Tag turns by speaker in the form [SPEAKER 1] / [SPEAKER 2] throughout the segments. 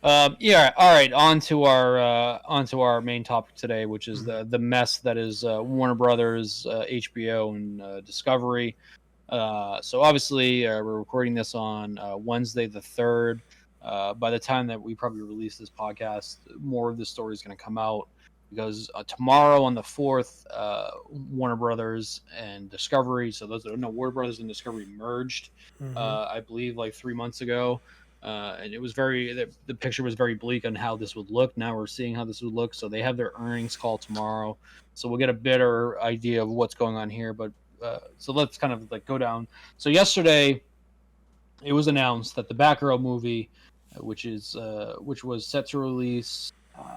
[SPEAKER 1] Yeah. All right. On to our main topic today, which is
[SPEAKER 2] Mhm.
[SPEAKER 1] the mess that is Warner Brothers, HBO, and Discovery. So obviously, we're recording this on Wednesday the 3rd. By the time that we probably release this podcast, more of the story is going to come out because tomorrow on the 4th, Warner Brothers and Discovery. So those are no Warner Brothers and Discovery merged.
[SPEAKER 2] Mhm.
[SPEAKER 1] I believe like 3 months ago. And it was the picture was very bleak on how this would look. Now we're seeing how this would look. So they have their earnings call tomorrow. So we'll get a better idea of what's going on here. But so let's kind of like go down. So yesterday, it was announced that the Batgirl movie, which was set to release.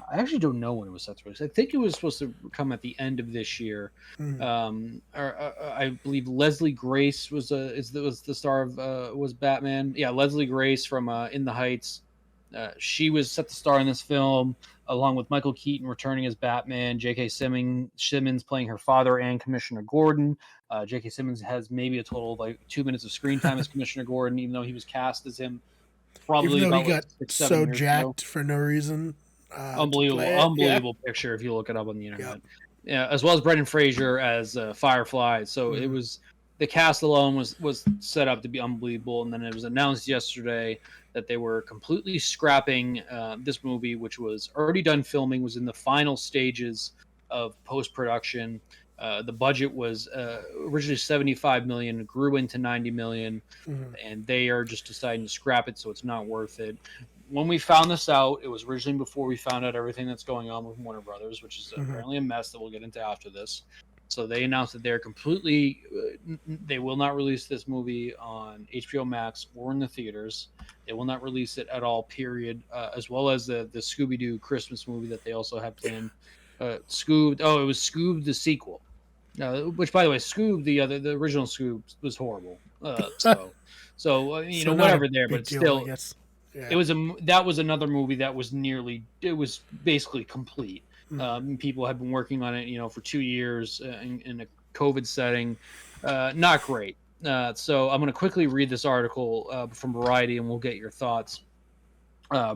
[SPEAKER 1] I actually don't know when it was set to release. I think it was supposed to come at the end of this year.
[SPEAKER 2] Mhm.
[SPEAKER 1] I believe Leslie Grace was the star of was Batman. Yeah, Leslie Grace from In the Heights. She was set to star in this film, along with Michael Keaton returning as Batman, J.K. Simmons playing her father and Commissioner Gordon. J.K. Simmons has maybe a total of like 2 minutes of screen time as Commissioner Gordon, even though he was cast as him
[SPEAKER 2] Even
[SPEAKER 1] probably
[SPEAKER 2] though he
[SPEAKER 1] about like
[SPEAKER 2] got
[SPEAKER 1] 6, 7
[SPEAKER 2] so
[SPEAKER 1] years ago.
[SPEAKER 2] jacked for no reason to
[SPEAKER 1] Unbelievable,
[SPEAKER 2] play it, yeah,
[SPEAKER 1] unbelievable picture if you look it up on the
[SPEAKER 2] yep.
[SPEAKER 1] internet. Yeah, as well as Brendan Fraser as Firefly. So it
[SPEAKER 2] Mhm.
[SPEAKER 1] was the cast alone was set up to be unbelievable, and then it was announced yesterday that they were completely scrapping this movie, which was already done filming, was in the final stages of post production. The budget was originally 75 million, grew into 90 million,
[SPEAKER 2] Mhm.
[SPEAKER 1] and they are just deciding to scrap it, so it's not worth it. When we found this out, it was originally before we found out everything that's going on with Warner Brothers, which is
[SPEAKER 2] Mhm.
[SPEAKER 1] apparently a mess that we'll get into after this. So they announced that they're completely, they will not release this movie on HBO Max or in the theaters. They will not release it at all, period. As well as the Scooby Doo Christmas movie that they also have planned. Scoob, oh, it was Scoob the sequel. Which, by the way, Scoob the original Scoob was horrible.
[SPEAKER 2] So not a
[SPEAKER 1] Whatever there, but
[SPEAKER 2] big
[SPEAKER 1] it's
[SPEAKER 2] deal, I
[SPEAKER 1] still
[SPEAKER 2] guess.
[SPEAKER 1] it
[SPEAKER 2] Yeah.
[SPEAKER 1] was that was another movie that was basically complete.
[SPEAKER 2] Mhm.
[SPEAKER 1] People had been working on it, for 2 years in a COVID setting. Not great. So I'm going to quickly read this article from Variety, and we'll get your thoughts,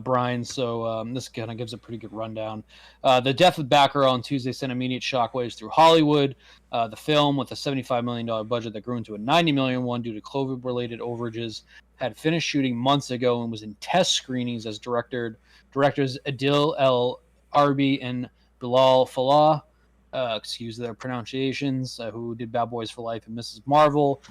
[SPEAKER 1] Brian. So this kind of gives a pretty good rundown. The death of Batgirl on Tuesday sent immediate shockwaves through Hollywood. The film, with a $75 million budget that grew into a $90 million one due to COVID-related overages, had finished shooting months ago and was in test screenings as directors Adil El Arbi and Bilal Falah. Excuse their pronunciations, who did Bad Boys for Life and Mrs. Marvel,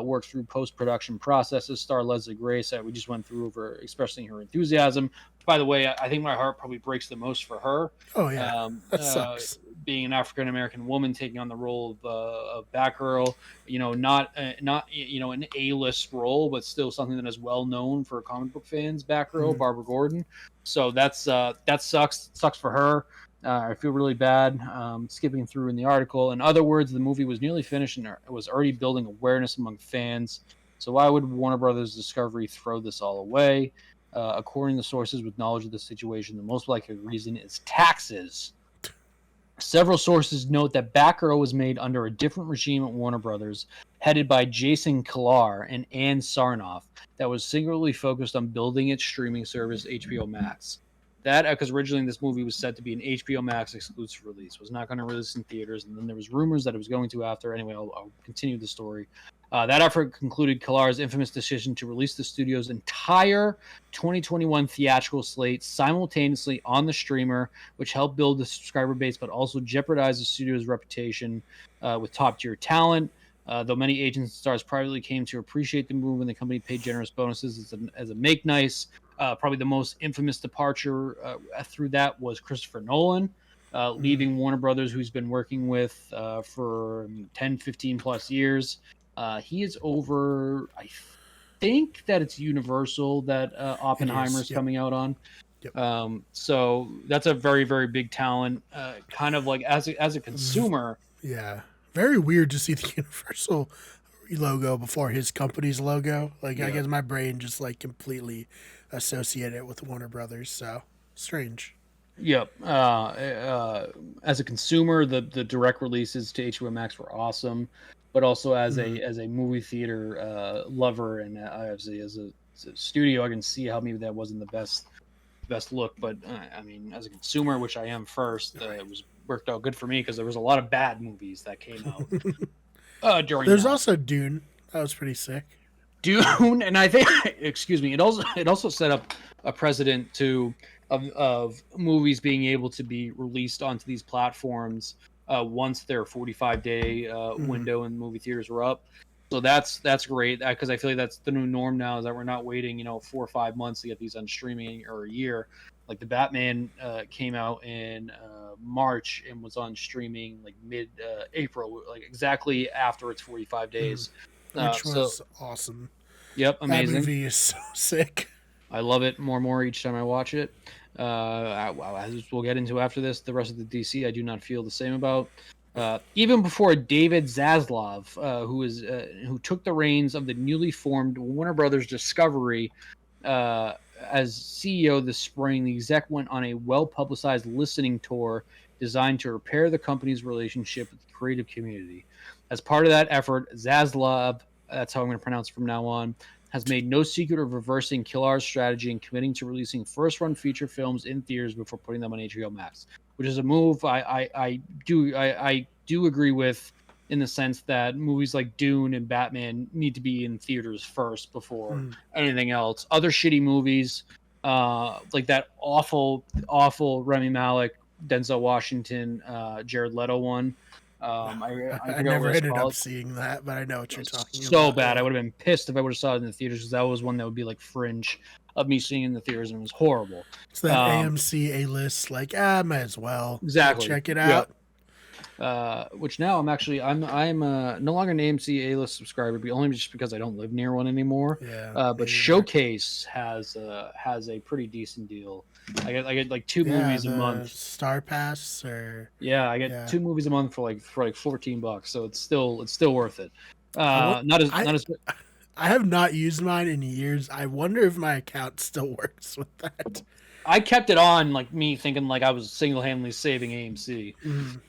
[SPEAKER 1] worked through post-production processes. Star Leslie Grace, we just went through over expressing her enthusiasm. By the way, I think my heart probably breaks the most for her.
[SPEAKER 2] Oh yeah,
[SPEAKER 1] Um,
[SPEAKER 2] that
[SPEAKER 1] uh,
[SPEAKER 2] sucks.
[SPEAKER 1] Being an African American woman taking on the role of Batgirl, not an A-list role, but still something that is well known for comic book fans. Batgirl,
[SPEAKER 2] Mhm.
[SPEAKER 1] Barbara Gordon. So that sucks. Sucks for her. I feel really bad skipping through in the article. In other words, the movie was nearly finished and was already building awareness among fans. So why would Warner Brothers Discovery throw this all away? According to sources with knowledge of the situation, the most likely reason is taxes. Several sources note that Batgirl was made under a different regime at Warner Brothers, headed by Jason Kilar and Ann Sarnoff, that was singularly focused on building its streaming service, HBO Max. That because originally this movie was set to be an HBO Max exclusive release, was not going to release in theaters, and then there was rumors that it was going to after. Anyway, I'll continue the story. That effort concluded Kilar's infamous decision to release the studio's entire 2021 theatrical slate simultaneously on the streamer, which helped build the subscriber base, but also jeopardized the studio's reputation with top tier talent. Though many agents and stars privately came to appreciate the move, and the company paid generous bonuses as a make nice. Probably the most infamous departure through that was Christopher Nolan,
[SPEAKER 2] Mhm.
[SPEAKER 1] leaving Warner Brothers, who's been working with for 10, 15 plus years. He is over, I think that it's Universal that
[SPEAKER 2] It
[SPEAKER 1] Oppenheimer
[SPEAKER 2] is.
[SPEAKER 1] is
[SPEAKER 2] Yep.
[SPEAKER 1] coming out on.
[SPEAKER 2] Yep.
[SPEAKER 1] So that's a very, very big talent. Kind of like as a consumer,
[SPEAKER 2] Yeah. Very weird to see the Universal logo before his company's logo. Like I
[SPEAKER 1] yeah,
[SPEAKER 2] guess my brain just like completely associated it with Warner Brothers. So strange.
[SPEAKER 1] yep. As a consumer, the direct releases to HBO Max were awesome, but also
[SPEAKER 2] Mhm.
[SPEAKER 1] as a movie theater lover and obviously as a studio, I can see how maybe that wasn't the best the best look, but I mean, as a consumer, which I am first, it was worked out good for me because there was a lot of bad movies that came out during
[SPEAKER 2] There's
[SPEAKER 1] that.
[SPEAKER 2] also Dune. That was pretty sick.
[SPEAKER 1] Dune, and I think, excuse me, it also set up a precedent of movies being able to be released onto these platforms once their 45-day window in movie theaters were up. So that's great because I feel like that's the new norm now, is that we're not waiting 4 or 5 months to get these on streaming, or a year. Like the Batman came out in March and was on streaming like mid April, like exactly after its 45 days.
[SPEAKER 2] Which
[SPEAKER 1] So
[SPEAKER 2] was awesome.
[SPEAKER 1] yep,
[SPEAKER 2] That
[SPEAKER 1] amazing.
[SPEAKER 2] movie is so sick.
[SPEAKER 1] I love it more and more each time I watch it. As we'll get into after this, the rest of the DC I do not feel the same about. Even before David Zaslav, who took the reins of the newly formed Warner Brothers Discovery as CEO this spring, the exec went on a well-publicized listening tour designed to repair the company's relationship with the creative community. As part of that effort, Zaslav, that's how I'm going to pronounce it from now on, has made no secret of reversing Killar's strategy and committing to releasing first-run feature films in theaters before putting them on HBO Max, which is a move I do agree with, in the sense that movies like Dune and Batman need to be in theaters first before anything else. Other shitty movies, like that awful Rami Malek, Denzel Washington, Jared Leto one.
[SPEAKER 2] I
[SPEAKER 1] forgot
[SPEAKER 2] never
[SPEAKER 1] what it's
[SPEAKER 2] ended up
[SPEAKER 1] called.
[SPEAKER 2] seeing that, but I know what you're talking about.
[SPEAKER 1] So bad. I would have been pissed if I would have saw it in the theaters, because that was one that would be like fringe of me seeing in the theaters, and it was horrible.
[SPEAKER 2] It's that AMC A-list, like, might as well
[SPEAKER 1] Exactly.
[SPEAKER 2] check it out.
[SPEAKER 1] Which now I'm no longer an AMC A-list subscriber, but only just because I don't live near one anymore.
[SPEAKER 2] Yeah.
[SPEAKER 1] But Showcase has a pretty decent deal. I get like two movies a month.
[SPEAKER 2] Star Pass, or
[SPEAKER 1] I get 2 movies a month for like $14, so it's still worth it.
[SPEAKER 2] I
[SPEAKER 1] I
[SPEAKER 2] have not used mine in years. I wonder if my account still works with that.
[SPEAKER 1] I kept it on, like me thinking like I was single-handedly saving AMC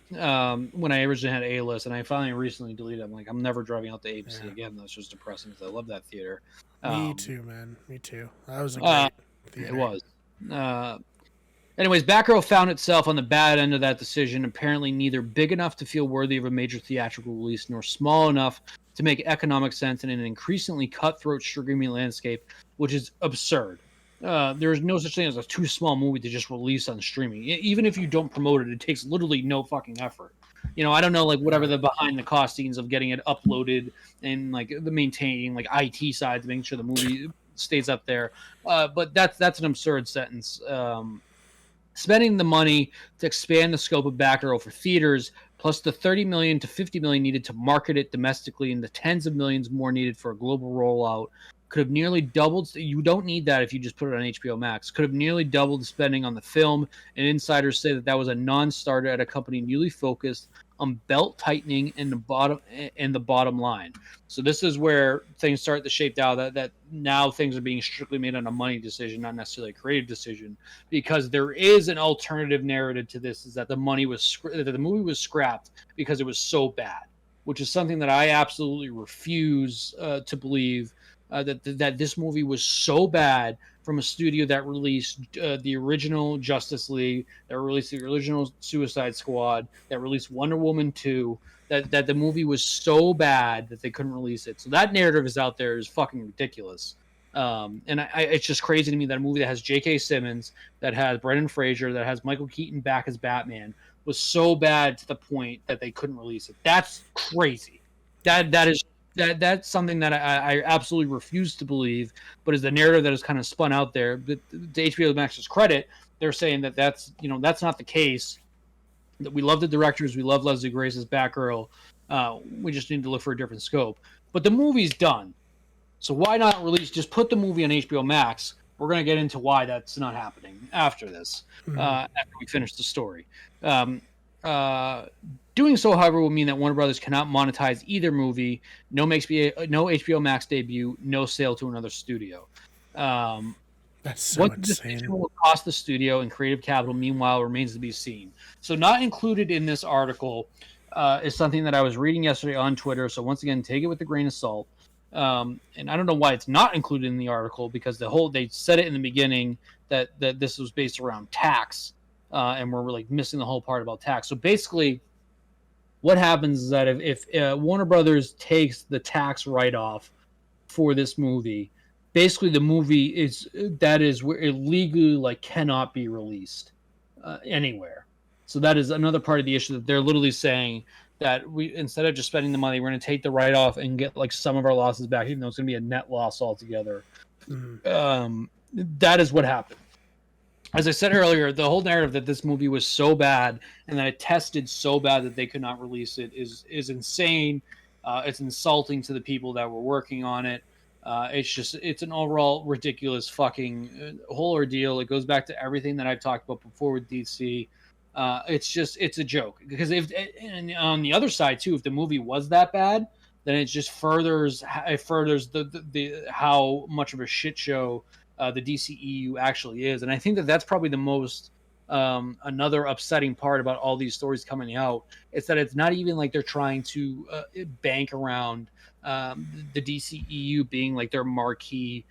[SPEAKER 1] when I originally had A-list, and I finally recently deleted it. I'm like, I'm never driving out to AMC again. That's just depressing, because I love that theater.
[SPEAKER 2] Me too, man. Me too. That was a great theater.
[SPEAKER 1] It was. Anyways, Batgirl found itself on the bad end of that decision, apparently neither big enough to feel worthy of a major theatrical release, nor small enough to make economic sense in an increasingly cutthroat streaming landscape, which is absurd. There is no such thing as a too small movie to just release on streaming. Even if you don't promote it, it takes literally no fucking effort. I don't know, like, whatever the behind the costings of getting it uploaded and like the maintaining like IT side to making sure the movie stays up there. But that's an absurd sentence. Spending the money to expand the scope of Batgirl for theaters, plus the $30 million to $50 million needed to market it domestically, and the tens of millions more needed for a global rollout, could have nearly doubled. You don't need that if you just put it on HBO Max. Could have nearly doubled the spending on the film, and insiders say that was a non-starter at a company newly focused on belt tightening and the bottom line. So this is where things start to shape out, that now things are being strictly made on a money decision, not necessarily a creative decision, because there is an alternative narrative to this, is that the movie was scrapped because it was so bad, which is something that I absolutely refuse to believe. That this movie was so bad from a studio that released the original Justice League, that released the original Suicide Squad, that released Wonder Woman 2, that the movie was so bad that they couldn't release it. So that narrative is out there, is fucking ridiculous. And it's just crazy to me that a movie that has J.K. Simmons, that has Brendan Fraser, that has Michael Keaton back as Batman, was so bad to the point that they couldn't release it. That's crazy. That's something that I absolutely refuse to believe, but is the narrative that is kind of spun out there. But to HBO Max's credit, they're saying that's not the case. That we love the directors, we love Leslie Grace's Batgirl. We just need to look for a different scope. But the movie's done, so why not release? Just put the movie on HBO Max. We're going to get into why that's not happening after this, after we finish the story. Doing so, however, will mean that Warner Brothers cannot monetize either movie. No HBO Max debut, no sale to another studio.
[SPEAKER 2] That's so
[SPEAKER 1] what
[SPEAKER 2] insane.
[SPEAKER 1] What will cost the studio and creative capital, meanwhile, remains to be seen. So not included in this article is something that I was reading yesterday on Twitter. So once again, take it with a grain of salt. And I don't know why it's not included in the article, because they said it in the beginning that this was based around tax, and we're like missing the whole part about tax. So basically, what happens is that if Warner Brothers takes the tax write off for this movie, basically the movie is where it legally like cannot be released anywhere. So that is another part of the issue, that they're literally saying that we, instead of just spending the money, we're going to take the write off and get like some of our losses back, even though it's going to be a net loss altogether.
[SPEAKER 2] Mm.
[SPEAKER 1] That is what happened. As I said earlier, the whole narrative that this movie was so bad and that it tested so bad that they could not release it is insane. It's insulting to the people that were working on it. It's an overall ridiculous fucking whole ordeal. It goes back to everything that I've talked about before with DC. It's a joke, because if, and on the other side too, if the movie was that bad, then it just furthers the how much of a shit show the DCEU actually is. And I think that that's probably the most another upsetting part about all these stories coming out. It's that it's not even like they're trying to bank around the DCEU being like their marquee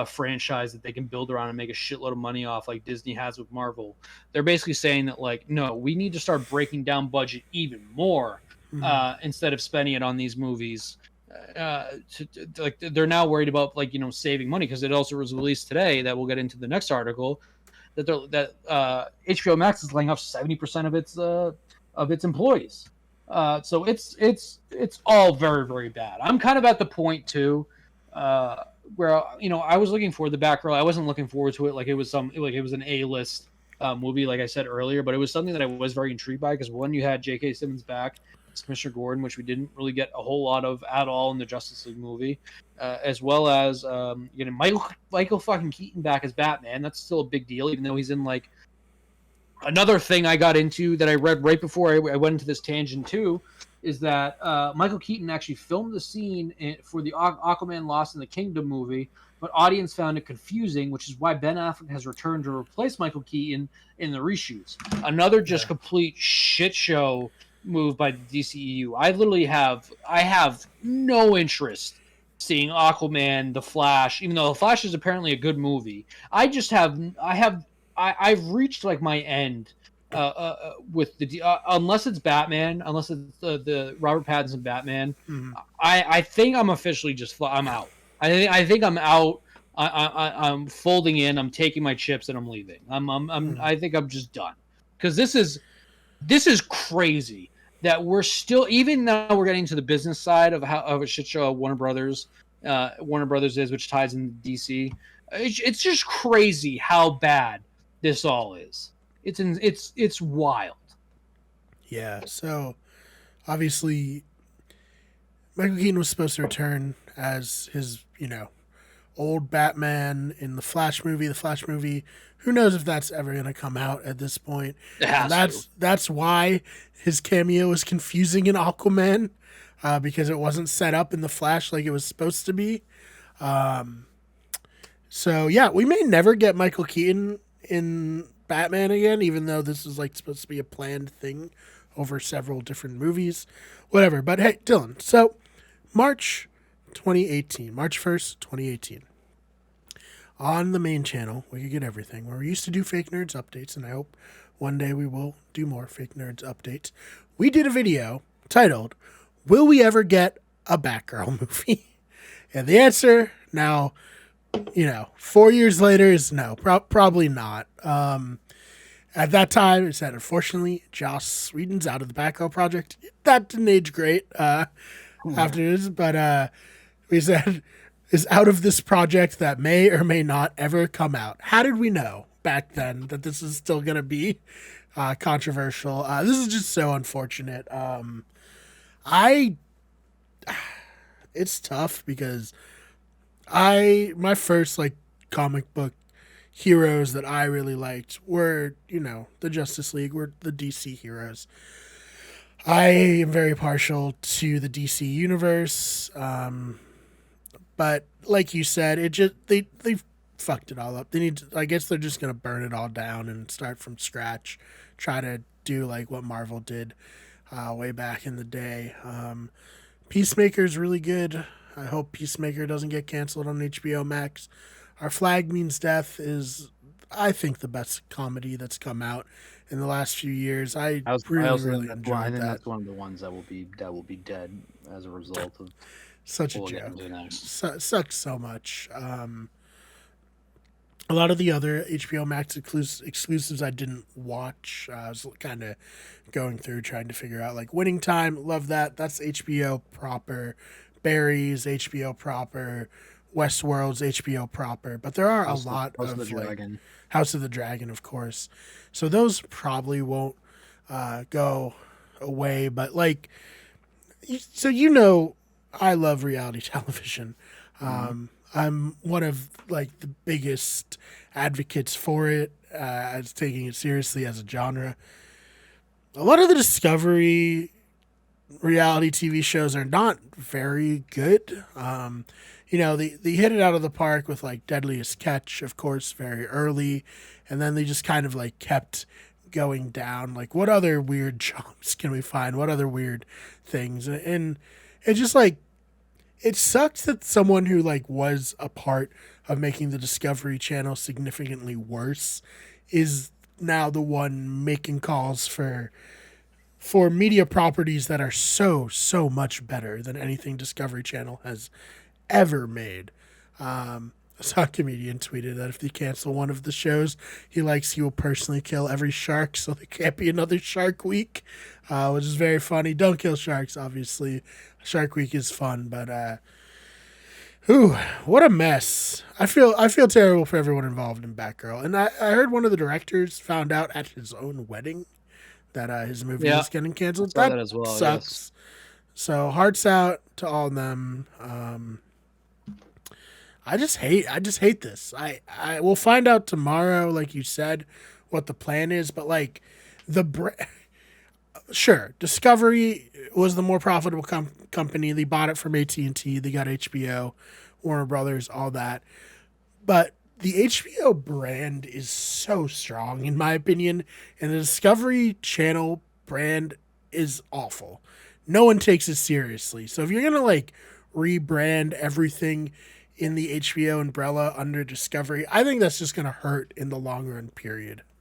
[SPEAKER 1] franchise that they can build around and make a shitload of money off, like Disney has with Marvel. They're basically saying that, like, no, we need to start breaking down budget even more instead of spending it on these movies. Like, they're now worried about, like, saving money, because it also was released today, that we'll get into the next article, that HBO Max is laying off 70% of its employees. So it's all very, very bad. I'm kind of at the point too, where I was looking for the Batgirl. I wasn't looking forward to it like it was an A-list movie, like I said earlier, but it was something that I was very intrigued by, because one, you had J.K. Simmons back as Commissioner Gordon, which we didn't really get a whole lot of at all in the Justice League movie, as well as Michael fucking Keaton back as Batman. That's still a big deal, even though he's in like another thing I got into that I read right before I went into this tangent too, is that Michael Keaton actually filmed the scene for the Aquaman Lost in the Kingdom movie, but audience found it confusing, which is why Ben Affleck has returned to replace Michael Keaton in the reshoots. Another just complete shit show move by the DCEU. I have no interest seeing Aquaman, The Flash, even though The Flash is apparently a good movie. I've reached like my end with the unless it's Batman, unless it's the Robert Pattinson Batman. I think I'm officially I'm out. I think I'm out. I'm folding in. I'm taking my chips and I'm leaving. I think I'm just done, because this is crazy that we're still, even now we're getting to the business side of a shit show Warner Brothers is, which ties into DC. It's just crazy how bad this all is. It's wild.
[SPEAKER 2] Yeah. So obviously, Michael Keaton was supposed to return as his, old Batman in the Flash movie. The Flash movie, who knows if that's ever going to come out at this point.
[SPEAKER 1] And
[SPEAKER 2] that's why his cameo is confusing in Aquaman, because it wasn't set up in the Flash like it was supposed to be. So yeah, we may never get Michael Keaton in Batman again, even though this is like supposed to be a planned thing over several different movies, whatever. But hey, Dylan, so March 1st, 2018. On the main channel, We Could Get Everything, where we used to do Fake Nerds updates, and I hope one day we will do more Fake Nerds updates. We did a video titled, "Will We Ever Get a Batgirl Movie?" And the answer now, 4 years later, is no, probably not. At that time, it said, unfortunately, Joss Whedon's out of the Batgirl project. That didn't age great after this, but we said, is out of this project that may or may not ever come out. How did we know back then that this is still going to be controversial? This is just so unfortunate. It's tough, because my first like comic book heroes that I really liked were, the Justice League, were the DC heroes. I am very partial to the DC universe, but like you said, they fucked it all up. I guess they're just gonna burn it all down and start from scratch, try to do like what Marvel did way back in the day. Peacemaker's really good. I hope Peacemaker doesn't get canceled on HBO Max. Our Flag Means Death is, I think the best comedy that's come out in the last few years. I
[SPEAKER 1] I
[SPEAKER 2] really
[SPEAKER 1] also think
[SPEAKER 2] really
[SPEAKER 1] that's one. I
[SPEAKER 2] enjoyed
[SPEAKER 1] think
[SPEAKER 2] that.
[SPEAKER 1] that's one of the ones that will be dead as a result of
[SPEAKER 2] Such a
[SPEAKER 1] what we'll get
[SPEAKER 2] joke.
[SPEAKER 1] into next.
[SPEAKER 2] Sucks so much. A lot of the other HBO Max exclusives I didn't watch. I was kind of going through trying to figure out like Winning Time. Love that. That's HBO proper. Barry's HBO proper. Westworld's HBO proper. But there are a lot
[SPEAKER 1] House of the
[SPEAKER 2] of like
[SPEAKER 1] Dragon.
[SPEAKER 2] House of the Dragon, of course. So those probably won't go away. But like, so I love reality television.
[SPEAKER 1] Mm-hmm.
[SPEAKER 2] I'm one of like the biggest advocates for it, as taking it seriously as a genre. A lot of the Discovery reality TV shows are not very good. They hit it out of the park with like Deadliest Catch, of course, very early, and then they just kind of like kept going down. Like, what other weird jobs can we find? What other weird things? And it just like it sucks that someone who like was a part of making the Discovery Channel significantly worse is now the one making calls for media properties that are so much better than anything Discovery Channel has ever made. I saw a comedian tweeted that if they cancel one of the shows he will personally kill every shark, so there can't be another Shark Week, which is very funny. Don't kill sharks, obviously. Shark Week is fun, but ooh, what a mess! I feel terrible for everyone involved in Batgirl, and I heard one of the directors found out at his own wedding that his movie
[SPEAKER 1] Yeah,
[SPEAKER 2] was getting
[SPEAKER 1] I
[SPEAKER 2] canceled.
[SPEAKER 1] saw
[SPEAKER 2] That
[SPEAKER 1] that as well. Yes.
[SPEAKER 2] sucks. So hearts out to all of them. I just hate this. I will find out tomorrow, like you said, what the plan is. But like sure, Discovery was the more profitable company. They bought it from AT&T. They got HBO, Warner Brothers, all that. But the HBO brand is so strong, in my opinion, and the Discovery Channel brand is awful. No one takes it seriously. So if you're gonna like rebrand everything in the HBO umbrella under Discovery, I think that's just gonna hurt in the long run. Period.